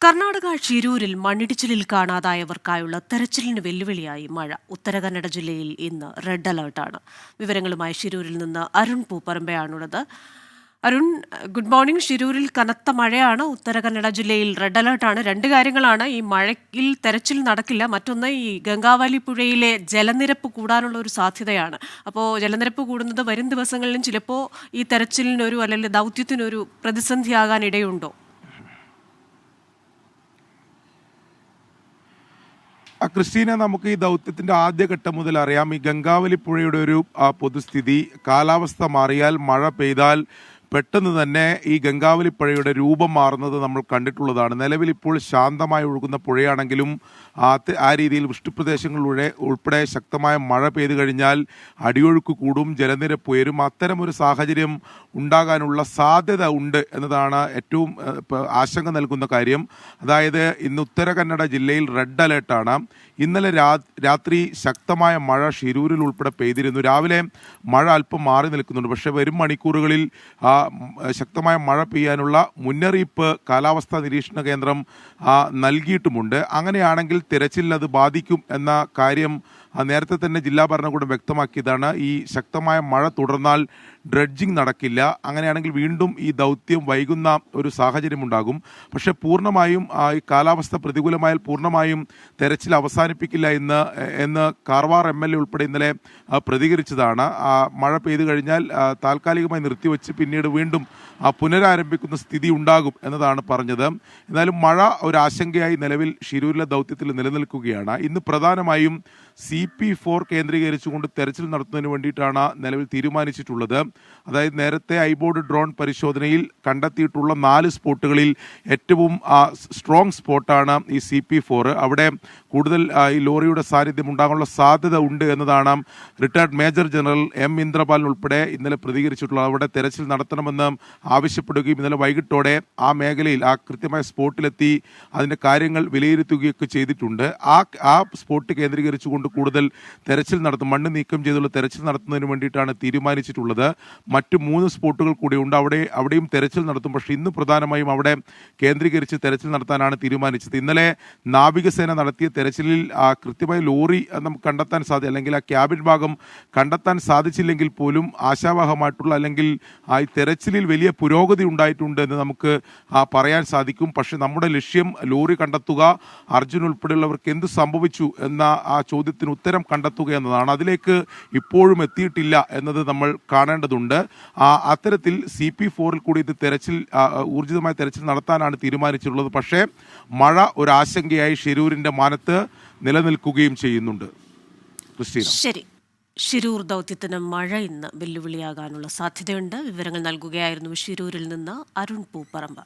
കർണാടക ഷിരൂരിൽ മണ്ണിടിച്ചിലിൽ കാണാതായവർക്കായുള്ള തെരച്ചിലിന് വെല്ലുവിളിയായി മഴ. ഉത്തരകന്നഡ ജില്ലയിൽ ഇന്ന് റെഡ് അലർട്ടാണ്. വിവരങ്ങളുമായി ഷിരൂരിൽ നിന്ന് അരുൺ പൂപ്പറമ്പയാണുള്ളത്. Arun, good morning. ഷിരൂരിൽ കനത്ത മഴയാണ്, ഉത്തരകന്നഡ ജില്ലയിൽ റെഡ് അലർട്ടാണ്. രണ്ട് കാര്യങ്ങളാണ്: ഈ മഴയിൽ തെരച്ചിൽ നടക്കില്ല, മറ്റൊന്ന് ഈ ഗംഗാവലി പുഴയിലെ ജലനിരപ്പ് കൂടാനുള്ള ഒരു സാധ്യതയാണ്. അപ്പോൾ ജലനിരപ്പ് കൂടുന്നത് വരും ദിവസങ്ങളിലും ചിലപ്പോൾ ഈ തെരച്ചിലിനൊരു അല്ലെങ്കിൽ ദൗത്യത്തിനൊരു പ്രതിസന്ധിയാകാൻ ഇടയുണ്ടോ? ക്രിസ്റ്റീന, നമുക്ക് ഈ ദൗത്യത്തിന്റെ ആദ്യഘട്ടം മുതൽ അറിയാം. ഈ ഗംഗാവലി പുഴയുടെ ഒരു പൊതുസ്ഥിതി, കാലാവസ്ഥ മാറിയാൽ, മഴ പെയ്താൽ പെട്ടെന്ന് തന്നെ ഈ ഗംഗാവലി പുഴയുടെ രൂപം മാറുന്നത് നമ്മൾ കണ്ടിട്ടുള്ളതാണ്. നിലവിൽ ഇപ്പോൾ ശാന്തമായി ഒഴുകുന്ന പുഴയാണെങ്കിലും ആ രീതിയിൽ വൃഷ്ടിപ്രദേശങ്ങളിലൂടെ ഉൾപ്പെടെ ശക്തമായ മഴ പെയ്തു കഴിഞ്ഞാൽ അടിയൊഴുക്ക് കൂടും, ജലനിരപ്പ് ഉയരും. അത്തരമൊരു സാഹചര്യം ഉണ്ടാകാനുള്ള സാധ്യത ഉണ്ട് എന്നതാണ് ഏറ്റവും ആശങ്ക നൽകുന്ന കാര്യം. അതായത് ഇന്ന് ഉത്തര കന്നഡ ജില്ലയിൽ റെഡ് അലേർട്ടാണ്. ഇന്നലെ രാത്രി ശക്തമായ മഴ ഷിരൂരിൽ ഉൾപ്പെടെ പെയ്തിരുന്നു. രാവിലെ മഴ അല്പം മാറി നിൽക്കുന്നുണ്ട്. പക്ഷേ വരും മണിക്കൂറുകളിൽ ശക്തമായ മഴ പെയ്യാനുള്ള മുന്നറിയിപ്പ് കാലാവസ്ഥാ നിരീക്ഷണ കേന്ദ്രം നൽകിയിട്ടുമുണ്ട്. അങ്ങനെയാണെങ്കിൽ തിരച്ചിലിൽ അത് ബാധിക്കും എന്ന കാര്യം നേരത്തെ തന്നെ ജില്ലാ ഭരണകൂടം വ്യക്തമാക്കിയതാണ്. ഈ ശക്തമായ മഴ തുടർന്നാൽ ഡ്രഡ്ജിംഗ് നടക്കില്ല. അങ്ങനെയാണെങ്കിൽ വീണ്ടും ഈ ദൗത്യം വൈകുന്ന ഒരു സാഹചര്യം ഉണ്ടാകും. പക്ഷേ പൂർണ്ണമായും ഈ കാലാവസ്ഥ പ്രതികൂലമായാൽ പൂർണ്ണമായും തെരച്ചിൽ അവസാനിപ്പിക്കില്ല എന്ന് കാർവാർ MLA ഉൾപ്പെടെ ഇന്നലെ പ്രതികരിച്ചതാണ്. മഴ പെയ്തു കഴിഞ്ഞാൽ താൽക്കാലികമായി നിർത്തിവെച്ച് പിന്നീട് വീണ്ടും പുനരാരംഭിക്കുന്ന സ്ഥിതി ഉണ്ടാകും എന്നതാണ് പറഞ്ഞത്. എന്നാലും മഴ ഒരു ആശങ്കയായി നിലവിൽ ഷിരൂരിലെ ദൗത്യത്തിൽ നിലനിൽക്കുകയാണ്. ഇന്ന് പ്രധാനമായും CP4 കേന്ദ്രീകരിച്ചുകൊണ്ട് തെരച്ചിൽ നടത്തുന്നതിന് വേണ്ടിയിട്ടാണ് നിലവിൽ തീരുമാനിച്ചിട്ടുള്ളത്. അതായത് നേരത്തെ ഐബോർഡ് ഡ്രോൺ പരിശോധനയിൽ കണ്ടെത്തിയിട്ടുള്ള 4 സ്പോട്ടുകളിൽ ഏറ്റവും സ്ട്രോങ് സ്പോട്ടാണ് ഈ CP4. അവിടെ കൂടുതൽ ഈ ലോറിയുടെ സാന്നിധ്യം ഉണ്ടാകാനുള്ള സാധ്യത ഉണ്ട് എന്നതാണ് retired major general M Indrapal ഉൾപ്പെടെ ഇന്നലെ പ്രതികരിച്ചിട്ടുള്ളത്. അവിടെ തെരച്ചിൽ നടത്തണമെന്ന് ആവശ്യപ്പെടുകയും ഇന്നലെ വൈകിട്ടോടെ ആ മേഖലയിൽ കൃത്യമായ സ്പോട്ടിലെത്തി അതിൻ്റെ കാര്യങ്ങൾ വിലയിരുത്തുകയൊക്കെ ചെയ്തിട്ടുണ്ട്. ആ സ്പോട്ട് കേന്ദ്രീകരിച്ചുകൊണ്ട് കൂടുതൽ തെരച്ചിൽ നടത്തും, മണ്ണ് നീക്കം ചെയ്തുള്ള തെരച്ചിൽ നടത്തുന്നതിന് വേണ്ടിയിട്ടാണ് തീരുമാനിച്ചിട്ടുള്ളത്. മറ്റ് 3 സ്പോട്ടുകൾ കൂടിയുണ്ട്. അവിടെയും തെരച്ചിൽ നടത്തും. പക്ഷേ ഇന്ന് പ്രധാനമായും അവിടെ കേന്ദ്രീകരിച്ച് തെരച്ചിൽ നടത്താനാണ് തീരുമാനിച്ചത്. ഇന്നലെ നാവികസേന നടത്തിയ തെരച്ചിലിൽ കൃത്യമായി ലോറി നമുക്ക് കണ്ടെത്താൻ അല്ലെങ്കിൽ ആ ക്യാബിൻ ഭാഗം കണ്ടെത്താൻ സാധിച്ചില്ലെങ്കിൽ പോലും ആശാവഹമായിട്ടുള്ള അല്ലെങ്കിൽ ഈ തെരച്ചിലിൽ വലിയ പുരോഗതി ഉണ്ടായിട്ടുണ്ട് എന്ന് നമുക്ക് പറയാൻ സാധിക്കും. പക്ഷെ നമ്മുടെ ലക്ഷ്യം ലോറി കണ്ടെത്തുക, അർജുൻ ഉൾപ്പെടെയുള്ളവർക്ക് എന്ത് സംഭവിച്ചു എന്ന ആ ചോദ്യത്തിന് ഉത്തരം കണ്ടെത്തുക എന്നതാണ്. അതിലേക്ക് ഇപ്പോഴും എത്തിയിട്ടില്ല എന്നത് നമ്മൾ കാണേണ്ടതുണ്ട്. അത്തരത്തിൽ CP4 കൂടി ഇത് ഊർജിതമായ തെരച്ചിൽ നടത്താനാണ് തീരുമാനിച്ചിട്ടുള്ളത്. പക്ഷേ മഴ ഒരു ആശങ്കയായി ഷിരൂരിന്റെ മാനത്ത് നിലനിൽക്കുകയും ചെയ്യുന്നുണ്ട്. ശരി, ഷിരൂർ ദൗത്യത്തിന് മഴ ഇന്ന് വെല്ലുവിളിയാകാനുള്ള സാധ്യതയുണ്ട്. വിവരങ്ങൾ നൽകുകയായിരുന്നു ഷിരൂരിൽ നിന്ന് അരുൺ പൂപ്പറമ്പ.